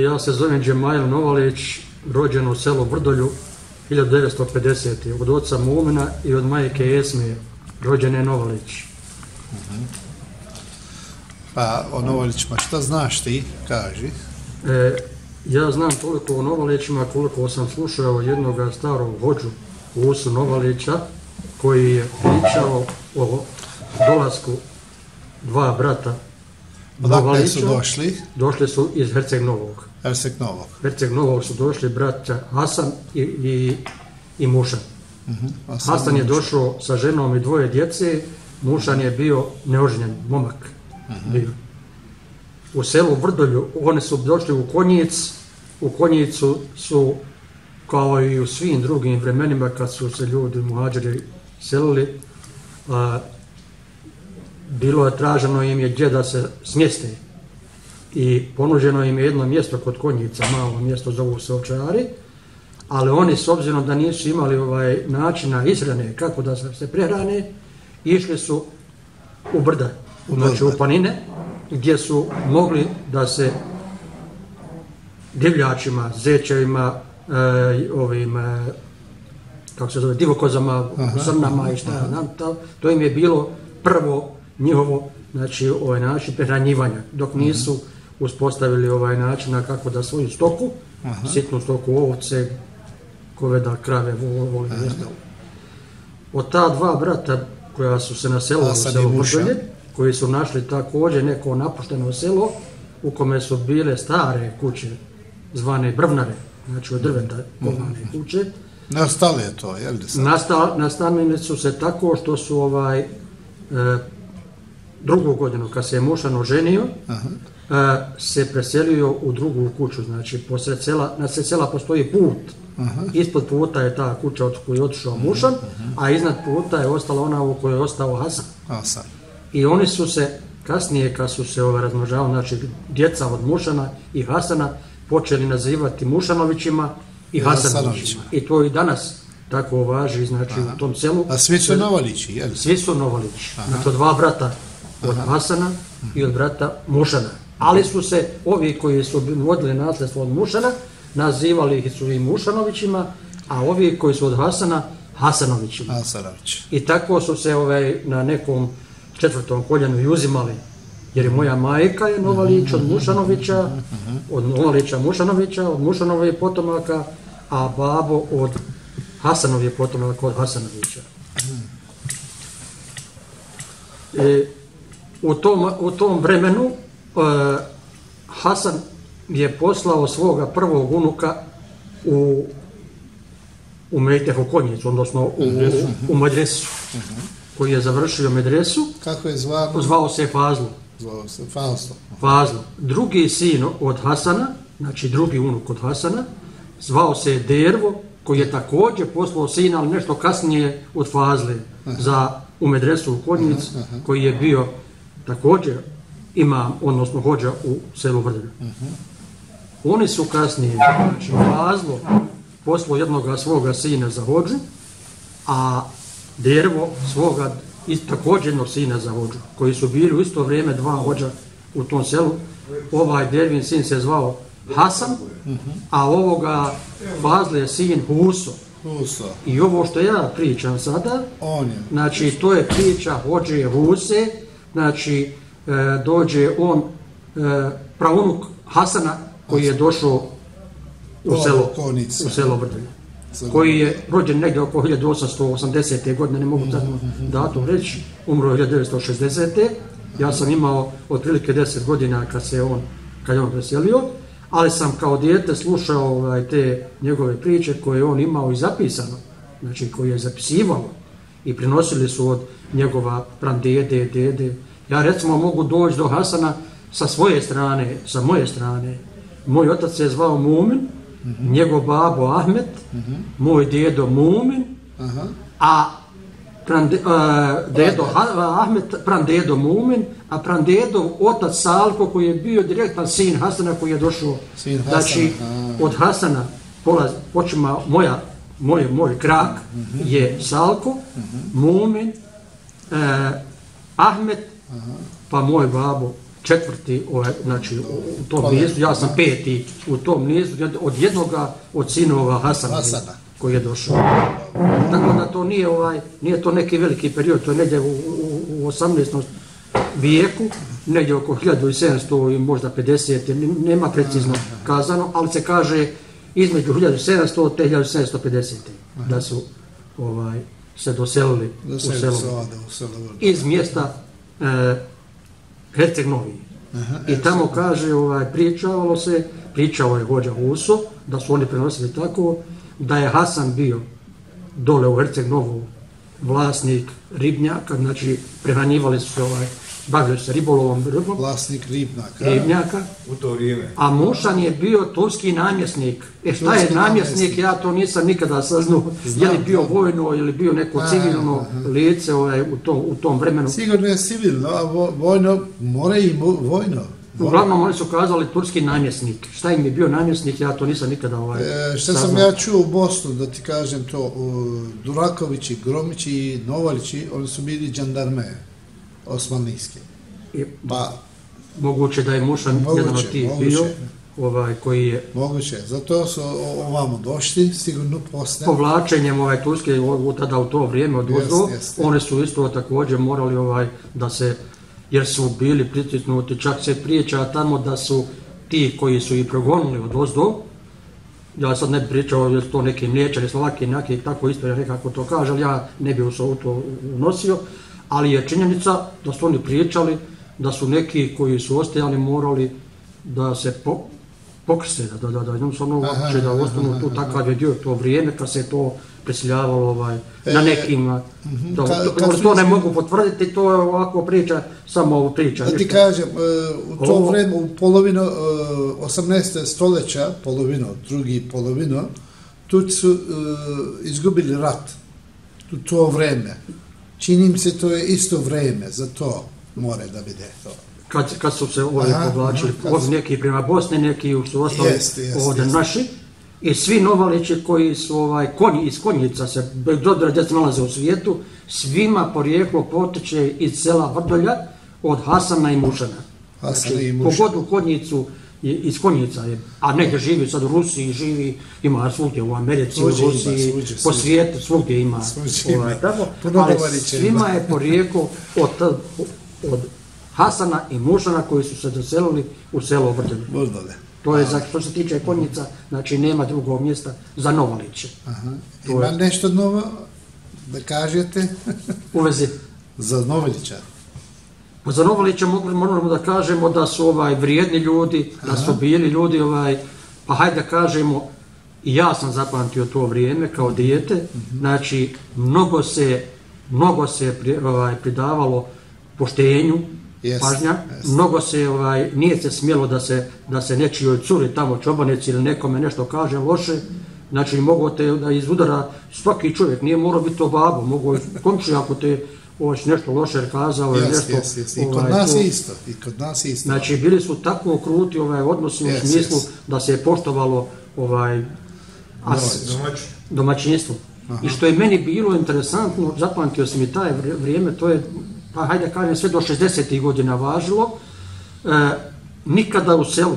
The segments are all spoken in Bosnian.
Ja se zovem Džemajl Novalić, rođen u selu Vrdolju 1950. Od oca Mumina i od majke Esme, rođene Novalić. Pa o Novalićima, šta znaš ti, kaži? Ja znam toliko o Novalićima koliko sam slušao jednog starog hođu Usu Novalića koji je pričao o dolasku dva brata Novalića. Odakle su došli? Došli su iz Herceg Novog. Herceg Novog su došli braća Hasan i Mušan. Hasan je došao sa ženom i dvoje djece, Mušan je bio neoženjen momak. U selu Vrdolju, oni su došli u Konjicu su, kao i u svim drugim vremenima kad su se ljudi muhadžiri selili, bilo je traženo im je gdje da se smjeste i ponuđeno im je jedno mjesto kod Konjica, malo mjesto, zovu se Ovčari, ali oni s obzirom da nisu imali načina ishrane kako da se prehrane, išli su u brda, znači u planine, gdje su mogli da se divljačima, zečevima, kako se zove, divokozama, srnama i šta nam, to im je bilo prvo njihovo, znači način prehranjivanja, dok nisu uspostavili način kako da svoju stoku, sitnu stoku, ovce, goveda, krave, voli i ostalo. Od ta dva brata koja su se naselila u selu Vrdolje, koji su našli također neko napušteno selo u kome su bile stare kuće zvane brvnare, znači od drveta kovane kuće. Nastale je to, jel' Nastanili su se tako što su drugu godinu, kad se je Mušan oženio, se preselio u drugu kuću, znači nasred sela postoji put. Ispod puta je ta kuća od koje je otišao Mušan, a iznad puta je ostala ona u kojoj je ostao Hasan. I oni su se kasnije, kad su se razmnožavali, znači djeca od Mušana i Hasana, počeli nazivati Mušanovićima i Hasanovićima. I to i danas tako važi, znači u tom selu. A svi su Novalići, jel? Svi su Novalići. Znači dva brata od Hasana i od brata Mušana. Ali su se ovi koji su vodili nasljedstvo od Mušana, nazivali su i Mušanovićima, a ovi koji su od Hasana, Hasanovićima. I tako su se na nekom četvrtom koljenu i uzimali, jer je moja majka je Novalić od Mušanovića, od Novalića Mušanovića, od Mušanove potomaka, a babo od Hasanove potomaka od Hasanovića. U tom vremenu Hasan je poslao svoga prvog unuka u Mejtehu Konjicu, odnosno u medresu, koji je završio medresu. Kako je zvao? Zvao se Fazlo. Fazlo. Drugi sin od Hasana, znači drugi unuk od Hasana, zvao se Dervo, koji je također poslao sina, ali nešto kasnije od Fazle, u medresu u Konjic, koji je bio također imam, odnosno hođa u selu Vrdolju. Oni su kasnije, znači Fazlo poslao jednoga svoga sina za hođu, a Dervo svoga također jednog sina za hođu, koji su bili u isto vrijeme dva hođa u tom selu. Ovaj Dervin sin se zvao Hasan, a ovoga Fazle je sin Huso. I ovo što ja pričam sada, znači to je priča hođe Huse, znači dođe on, praunuk Hasana, koji je došao u selo Vrdolje, koji je rođen negdje oko 1880. godine, ne mogu datum reći, umro 1960. Ja sam imao otprilike 10 godina kad je on preselio, ali sam kao dijete slušao te njegove priče koje on imao i zapisano, znači koje je zapisivao i prinosili su od njegova pradede, dede. Ja recimo mogu doći do Hasana sa svoje strane, sa moje strane. Moj otac se je zvao Mumin, njegov babo Ahmet, moj dedo Mumin, a dedo Ahmet, prandedo Mumin, a prandedo otac Salko, koji je bio direktan sin Hasana, koji je došao. Znači, od Hasana počima moj krak je Salko, Mumin, Ahmet, pa moj babo četvrti, znači u tom nizu, ja sam peti u tom nizu od jednoga od sinova Hasana koji je došao. Tako da to nije to neki veliki period, to je negdje u 18. vijeku, negdje oko 1700 i možda 50, nema precizno kazano, ali se kaže između 1700 te 1750. Da su se doselili u selo iz mjesta Herceg Novi. I tamo kaže, pričao je vođa Huso, da su oni prenosili tako, da je Hasan bio dole u Herceg Novu vlasnik ribnjaka, znači prehranjivali su se, bavili su se ribolovom, vlasnik ribnjaka, u to vrijeme. A Mušan je bio turski namjesnik. Šta je namjesnik, ja to nisam nikada saznao, je li bio vojno ili bio neko civilno lice u tom vremenu. Sigurno je civilno, a vojno, mora i vojno. Uglavnom oni su kazali turski namjesnik. Šta im je bio namjesnik, ja to nisam nikada Šta sam ja čuo u Bosnu, da ti kažem to, Durakovići, Gromići i Novalići, oni su bili džandarme osmanlijski. Moguće da je Mušan jedan od tih bio, koji je... Moguće, zato su ovamo došli, sigurno posle. Povlačenjem turske, tada u to vrijeme odvozdo, one su isto također morali da se, jer su bili pritisnuti, čak se priča tamo da su ti koji su ih progonili odvozdo, ja sad ne bi pričao, jer su to neki Mliječani, Slovaki, neki, tako istorija nekako to kaže, ali ja ne bi u to unosio, ali je činjenica da su oni pričali da su neki koji su ostajali morali da se pokrste, da jednostavno da ostanu tu, takav je dio to vrijeme kad se to prisiljavalo na nekim, to ne mogu potvrditi, to je ovako priča, samo ovo priča. Da ti kažem, u to vreme, u polovinu 18. stoljeća, drugi polovinu, tu su izgubili rat, u to vreme. Činim se to je isto vreme, za to more da bude to. Kad su se povlačili, neki prema Bosni, neki su ostali ovdje naši, i svi Novalići koji su iz Konjica se, bez obzira gdje se nalaze u svijetu, svima porijeklo potiče iz sela Vrdolja od Hasana i Mušana. Pogod u Konjicu, iz Konjica je, a negdje živi sad u Rusiji, ima svugdje u Americi, u Rusiji, po svijetu, svugdje ima. Ali svima je porijeklo od Hasana i Mušana koji su se doselili u selo Vrdolje. To je, što se tiče Konjica, znači nema drugog mjesta za Novaliće. Ima nešto novo da kažete? U vezi? Za Novalića. Pa za Novalića moramo da kažemo da su vrijedni ljudi, da su bili ljudi, pa hajde da kažemo, i ja sam zapamtio to vrijeme kao dijete, znači mnogo se pridavalo poštenju, pažnja, mnogo se, nije se smjelo da se nečijoj curi tamo čobanici ili nekome nešto kaže loše, znači mogo te da iz udara svaki čovjek, nije morao biti to babo, mogo komšija ako te nešto loše kazao ili nešto. I kod nas je isto, Znači bili su tako kruti odnosi u smislu da se je poštovalo domaćinstvo. I što je meni bilo interesantno, zapamtio sam i taj vrijeme, to je, pa hajde kažem, sve do 60. godina važilo, nikada u selu,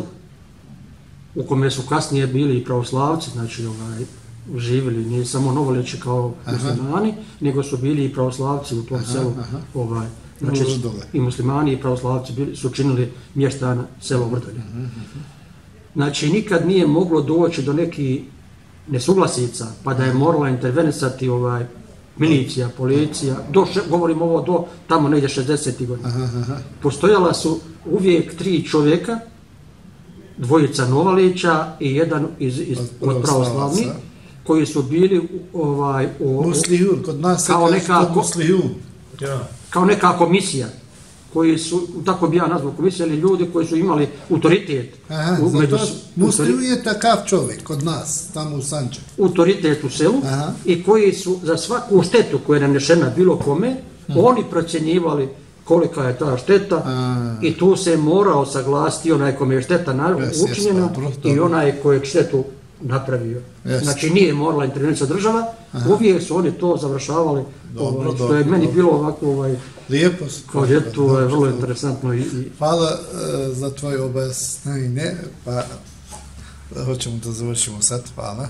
u kome su kasnije bili i pravoslavci, znači živjeli, nije samo Novalići kao muslimani, nego su bili i pravoslavci u tom selu, znači i muslimani i pravoslavci su činili mještana selo Vrdolje. Znači nikad nije moglo doći do nekih nesuglasica, pa da je morala intervenisati milicija, policija, govorimo ovo do tamo negdje 60. godina. Postojala su uvijek 3 čovjeka, dvojica Novalića i jedan od pravoslavnih, koji su bili Muslihun, kod nas kao neka komisija, koji su, tako bi ja nazvao komisija, ali ljudi koji su imali autoritet. Muslihun je takav čovjek kod nas, tamo u Sančaku. Autoritet u selu i koji su za svaku štetu koja je nanešena bilo kome, oni procjenjivali kolika je ta šteta i tu se morao saglasiti onaj kome je šteta učinjena i onaj koji je štetu napravio. Znači nije morala intervencija država, uvijek su oni to završavali, što je meni bilo ovako lijepo, kao djetu, vrlo interesantno. Hvala za tvoje objasnjenje, pa hoćemo da završimo sad, hvala.